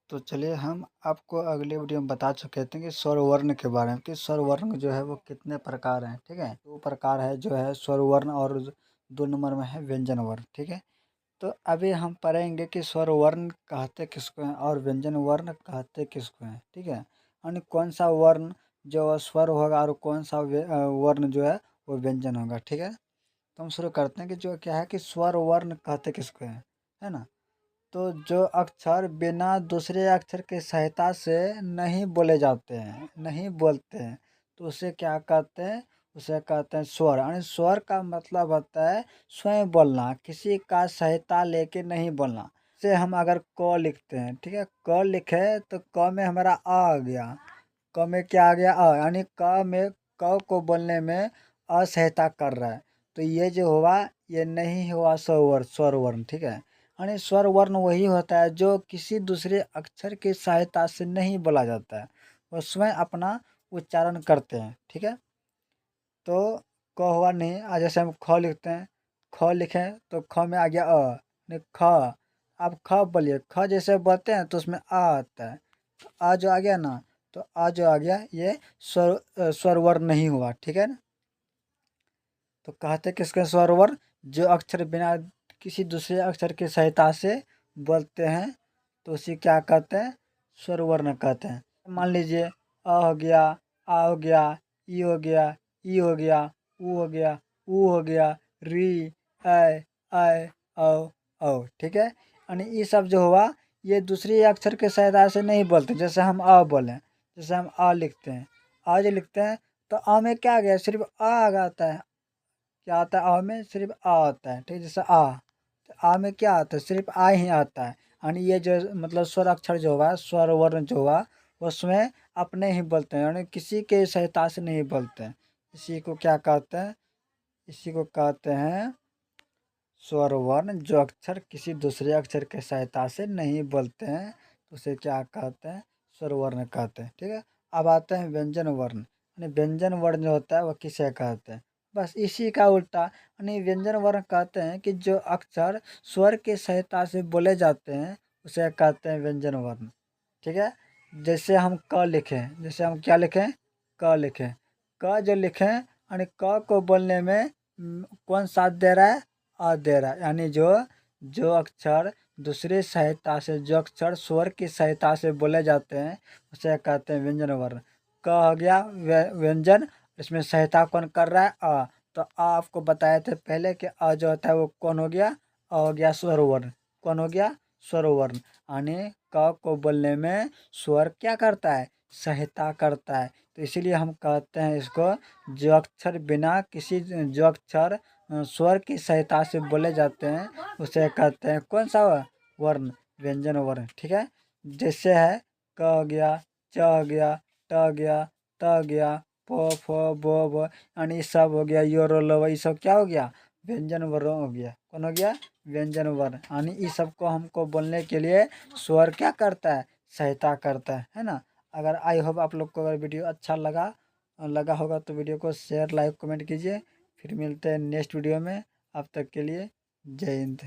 तो चलिए हम आपको अगले वीडियो में बता चुके थे कि स्वर वर्ण के बारे में कि स्वर वर्ण जो है वो कितने प्रकार हैं। ठीक है, 2 प्रकार है जो है स्वर वर्ण और 2 नंबर में है व्यंजन वर्ण। ठीक है, तो अभी हम पढ़ेंगे कि स्वर वर्ण कहते किसको हैं और व्यंजन वर्ण कहते किसको हैं। ठीक है, यानी कौन सा वर्ण जो स्वर होगा और कौन सा वर्ण जो है वो व्यंजन होगा। ठीक है, तो हम शुरू करते हैं कि जो क्या है कि स्वर वर्ण कहते किसको हैं, है ना। तो जो अक्षर बिना दूसरे अक्षर की सहायता से नहीं बोले जाते हैं, नहीं बोलते हैं, तो उसे क्या कहते हैं, उसे कहते हैं स्वर। यानी स्वर का मतलब होता है स्वयं बोलना, किसी का सहायता लेके नहीं बोलना। से हम अगर क लिखते हैं, ठीक है, क लिखे तो क में हमारा आ गया, क में क्या आ गया आ, यानी क में क को बोलने में असहायता कर रहा है, तो ये जो हुआ ये नहीं हुआ स्वर वर्ण। ठीक है, यानी स्वर वर्ण वही होता है जो किसी दूसरे अक्षर की सहायता से नहीं बोला जाता है, वो स्वयं अपना उच्चारण करते हैं। ठीक है, तो क हुआ नहीं। आज जैसे हम ख लिखते हैं, ख लिखें तो ख में आ गया अ, नहीं ख। अब ख बोलिए, ख जैसे बोलते हैं तो उसमें आ आता है, तो आ जो आ गया ना, तो आ जो आ गया ये स्वर वर्ण नहीं हुआ। ठीक है ना, तो कहते किसके स्वर वर्ण, जो अक्षर बिना किसी दूसरे अक्षर की सहायता से बोलते हैं तो उसे क्या कहते हैं, स्वर वर्ण कहते हैं। मान लीजिए अ हो गया, आ हो गया, ई हो गया, ई हो गया, ऊ हो गया, ऊ हो गया, री, ऐ, ऐ, औ, औ। ठीक है, यानी ये सब जो हुआ ये दूसरी अक्षर के सहायता से नहीं बोलते। जैसे हम अ बोलें, जैसे हम आ लिखते हैं, आ जो लिखते हैं तो आ में क्या आ गया, सिर्फ आ आता है। क्या आता है, आ में सिर्फ आ आता है। ठीक है, जैसे आ, तो आ में क्या आता है, सिर्फ आ ही आता है। यानी ये जो मतलब स्वर अक्षर जो हुआ, स्वर वर्ण जो हुआ, उसमें अपने ही बोलते हैं, यानी किसी के सहायता से नहीं बोलते हैं। इसी को क्या कहते हैं, इसी को कहते हैं स्वर वर्ण। जो अक्षर किसी दूसरे अक्षर के सहायता से नहीं बोलते हैं तो उसे क्या कहते हैं, स्वर वर्ण कहते हैं। ठीक है, अब आते हैं व्यंजन वर्ण। यानी व्यंजन वर्ण जो होता है वह किसे कहते हैं, बस इसी का उल्टा। यानी व्यंजन वर्ण कहते हैं कि जो अक्षर स्वर की सहायता से बोले जाते हैं उसे कहते हैं व्यंजन वर्ण। ठीक है, जैसे हम क लिखें, जैसे हम क्या लिखें, क लिखें, क जो लिखें यानी क को बोलने में कौन साथ दे रहा है, आ दे रहा है। यानी जो जो अक्षर दूसरी सहायता से, जो अक्षर स्वर की सहायता से बोले जाते हैं उसे कहते हैं व्यंजन वर्ण। क हो गया व्यंजन, इसमें सहायता कौन कर रहा है, आ। तो आ आपको बताए थे पहले कि आ जो होता है वो कौन हो गया, आ हो गया स्वर वर्ण। कौन हो गया, स्वर वर्ण। यानी क को बोलने में स्वर क्या करता है, सहायता करता है। तो इसीलिए हम कहते हैं इसको, जो अक्षर बिना किसी, जो अक्षर स्वर की सहायता से बोले जाते हैं उसे कहते हैं कौन सा वर्ण, व्यंजन वर्ण। ठीक है, जैसे है क हो गया, च हो गया, ट हो गया, त हो गया, प फ ब भ, यानी सब हो गया, यो रो लो, ये सब क्या हो गया, व्यंजन वर्ण हो गया। कौन हो गया, व्यंजन वर्ण। यानी इस सब को हमको बोलने के लिए स्वर क्या करता है, सहायता करता है ना। अगर आई होप आप लोग को अगर वीडियो अच्छा लगा लगा होगा तो वीडियो को शेयर, लाइक, कमेंट कीजिए। फिर मिलते हैं नेक्स्ट वीडियो में, अब तक के लिए जय हिंद।